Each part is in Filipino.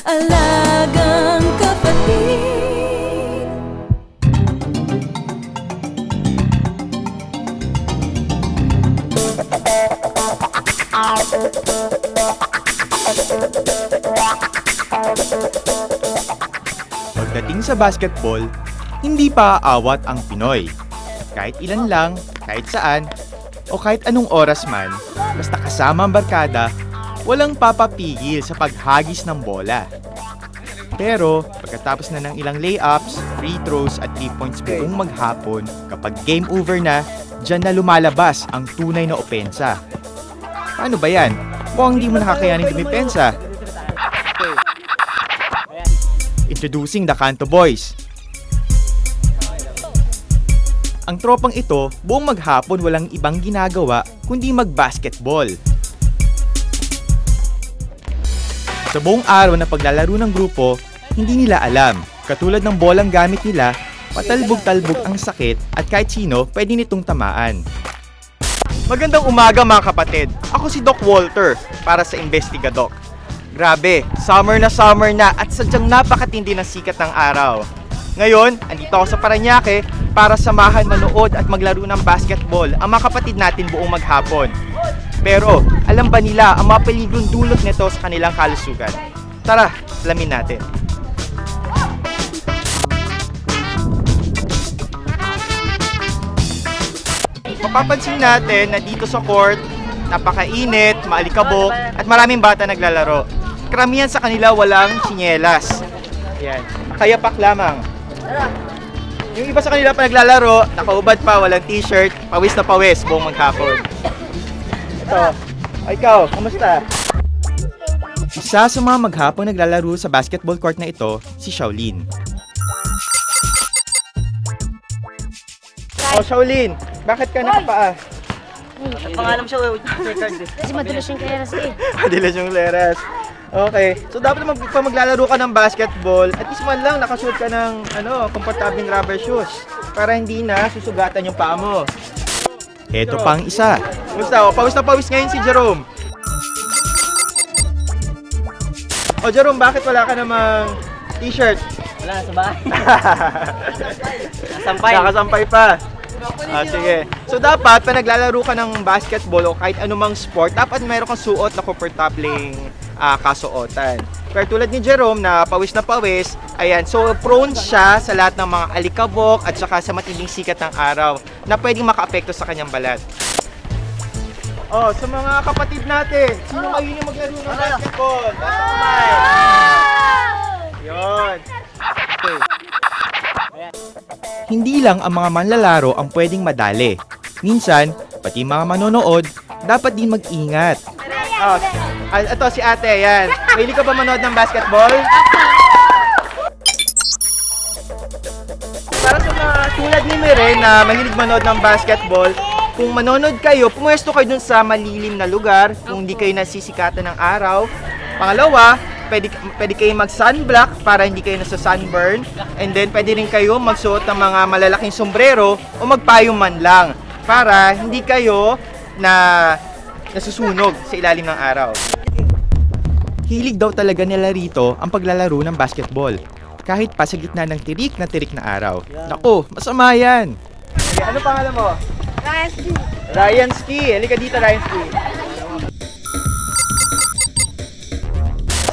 alagang kapatid. Pagdating sa basketball, hindi pa aawat ang Pinoy. Kahit ilan lang, kahit saan, o kahit anong oras man, basta kasama ang barkada, walang papapigil sa paghagis ng bola. Pero pagkatapos na ng ilang layups, free throws at 3 points buong maghapon, kapag game over na, dyan na lumalabas ang tunay na opensa. Paano ba yan? Mukhang hindi mo nakakayanin dumipensa. Introducing the Kanto Boys. Ang tropang ito, buong maghapon walang ibang ginagawa kundi mag-basketball. Sa buong araw na paglalaro ng grupo, hindi nila alam. Katulad ng bolang gamit nila, patalbog-talbog ang sakit at kahit sino pwede nitong tamaan. Magandang umaga mga kapatid. Ako si Doc Walter para sa Investigadok. Grabe, summer na at sadyang napakatindi ng sikat ng araw. Ngayon, andito ako sa Parañaque para samahan manood at maglaro ng basketball ang mga kapatid natin buong maghapon. Pero, alam ba nila ang mga peligrong dulot nito sa kanilang kalusugan? Tara, alamin natin. Mapapansin natin na dito sa court, napakainit, maalikabok, at maraming bata naglalaro. Karamihan sa kanila walang tsinelas. Ayan, kayapak lamang. Yung iba sa kanila pa naglalaro, nakaubad pa, walang t-shirt, pawis na pawis buong maghapon. Ito, ikaw, kamusta? Isa sa mga maghapon naglalaro sa basketball court na ito, si Shaolin. Oh, Shaolin, bakit ka nakapaa? Pangalan siya, Kasi madulas yung kleras eh. Madilas yung leras. Okay, so dapat maglalaro ka ng basketball, at least man lang nakasuot ka ng komportableng rubber shoes para hindi na susugatan yung paa mo. Ito pang isa. Gusto, pawis na pawis ngayon si Jerome. O Jerome, bakit wala ka namang t-shirt? Wala, sa bahay. Nakasampay. Nakasampay pa. Sige. So dapat, pa naglalaro ka ng basketball o kahit anumang sport, dapat mayroon kang suot na komportableng kasuotan. Pero tulad ni Jerome na pawis, ayan, so prone siya sa lahat ng mga alikabok at saka sa matinding sikat ng araw na pwedeng makaapekto sa kanyang balat. Oh, sa mga kapatid natin, sino kayo yung maglaro ng basketball? Basta kamay. Yun. Okay. Hindi lang ang mga manlalaro ang pwedeng madali. Minsan, pati mga manonood, dapat din mag-ingat. Oh, ito si ate, yan. Mahilig ka ba manood ng basketball? Para sa mga tulad ni Miren na mahilig manood ng basketball, kung manonood kayo, pumuesto kayo dun sa malilim na lugar, kung hindi kayo nasisikatan ng araw. Pangalawa, pwede kayo mag-sunblock para hindi kayo nasa-sunburn. And then, pwede rin kayo magsuot ng mga malalaking sombrero o magpayong man lang para hindi kayo nasusunog sa ilalim ng araw. Hilig daw talaga nila rito ang paglalaro ng basketball. Kahit pa sa gitna ng tirik na araw. Naku, masama yan! Okay, ano pangalan mo? Ryan Ski. Ryan Ski. Halika dito, Ryan Ski.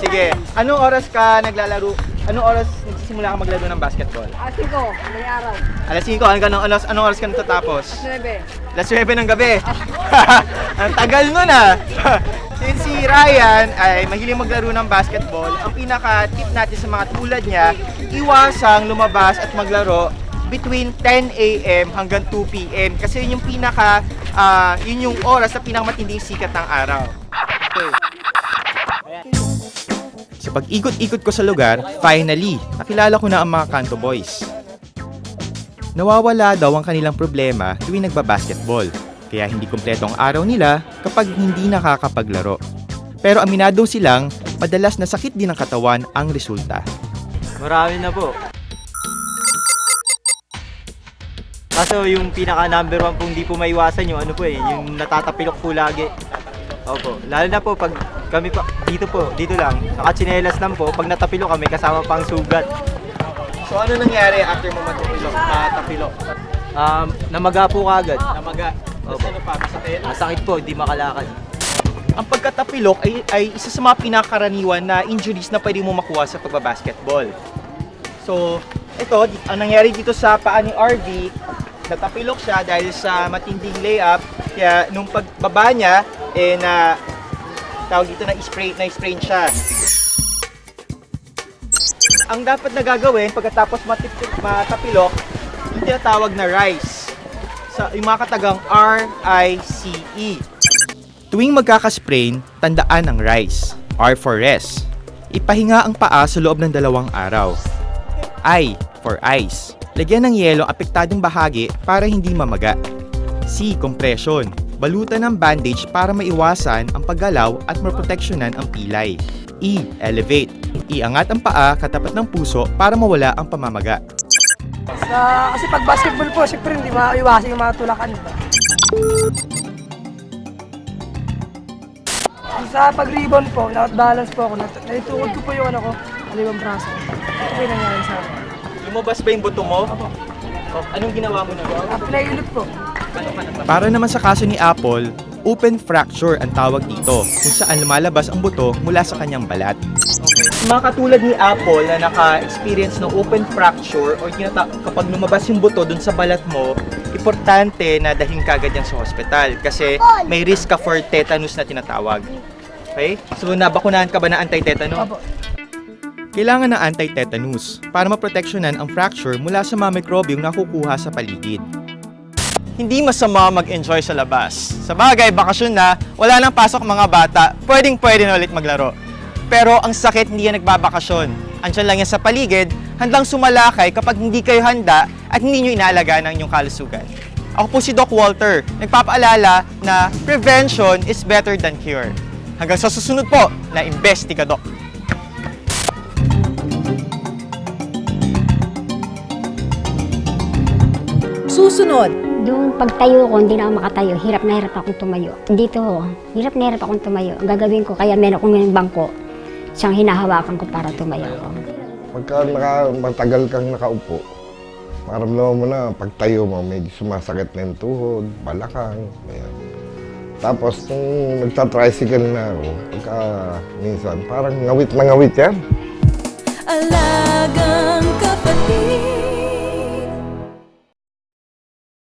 Sige, anong oras ka naglalaro? Anong oras nagsisimula ka maglaro ng basketball? 5, may araw. Alas 5, anong oras ka natatapos? 9. Alas 9 ng gabi. Ang tagal nun ah. Since si Ryan ay mahilig maglaro ng basketball, ang pinaka-tip natin sa mga tulad niya, iwasang lumabas at maglaro between 10 a.m. hanggang 2 p.m. Kasi yun yung yun yung oras na pinakamatinding sikat ng araw. Okay. Sa pag-ikot-ikot ko sa lugar, finally, nakilala ko na ang mga Kanto Boys. Nawawala daw ang kanilang problema tuwing nagbabasketball, kaya hindi kumpleto ang araw nila kapag hindi nakakapaglaro. Pero aminado silang, madalas na sakit din ng katawan ang resulta. Marami na po. Kaso yung pinaka number 1 pong di po maiwasan yung yung natatapilok po lagi. Opo, lalo na po pag Kami pa, dito lang. Nakatsinelas lang po. Pag natapilo kami, kasama pang sugat. So ano nangyari after mo matapilo? Namaga po kagad. Namaga. Tapos Opo. ano pa? Masakit? Masakit po, hindi makalakad. Ang pagkatapilok ay isa sa mga pinakakaraniwan na injuries na pwede mo makuha sa pagbabasketball. So, ito, ang nangyari dito sa paa ni RV, natapilok siya dahil sa matinding layup. Kaya nung pagbaba niya, tawag dito na sprain siya. Ang dapat na gagawin pagkatapos matapilok, yung tinatawag na RICE. Yung mga katagang RICE. Tuwing magkakasprain, tandaan ang RICE. R for rest. Ipahinga ang paa sa loob ng 2 araw. I for ice. Lagyan ng yelo ang apektadong bahagi para hindi mamaga. C. Compression. Balutan ng bandage para maiwasan ang paggalaw at maproteksyonan ang pilay. E. Elevate. Iangat ang paa katapat ng puso para mawala ang pamamaga. Kasi pag basketball po, siyempre hindi maiwasan yung mga tulakan. Sa pag-rebound po, balance po ako. Naitukod ko po yung yung braso. Ito po yung nangyari sa akin. Lumabas ba yung buto mo? Opo. Anong ginawa mo na? Pinailot po. Para naman sa kaso ni Apple, open fracture ang tawag dito, kung saan lumalabas ang buto mula sa kanyang balat. Mga katulad ni Apple na naka-experience ng open fracture or kapag lumabas yung buto dun sa balat mo, importante na dalhin kagad yan sa hospital kasi may risk ka for tetanus na tinatawag. Okay? So, nabakunahan ka ba na anti-tetanus? Opo. Kailangan ng anti-tetanus para maproteksyonan ang fracture mula sa mga mikrobyong nakukuha sa paligid. Hindi masama mag-enjoy sa labas. Sa bagay, bakasyon na, wala nang pasok mga bata, pwede na ulit maglaro. Pero ang sakit hindi yan nagbabakasyon. Andiyan lang yan sa paligid, handang sumalakay kapag hindi kayo handa at hindi nyo inaalagaan ang inyong kalusugan. Ako po si Doc Walter, nagpapaalala na prevention is better than cure. Hanggang sa susunod po na Investigadok. Susunod. Yung pagtayo ko, hindi na ako makatayo. Hirap na hirap akong tumayo. Dito, hirap na hirap akong tumayo. Ang gagawin ko, kaya meron akong yung bangko. Siyang hinahawakan ko para tumayo ako. Pagka matagal kang nakaupo, maramdaman mo na pagtayo mo, medyo sumasakit na yung tuhod, balakang, ayan. Tapos, nung nagta-tricycle na ako, pagka minsan, parang ngawit na ngawit yan. Alagang kapatid.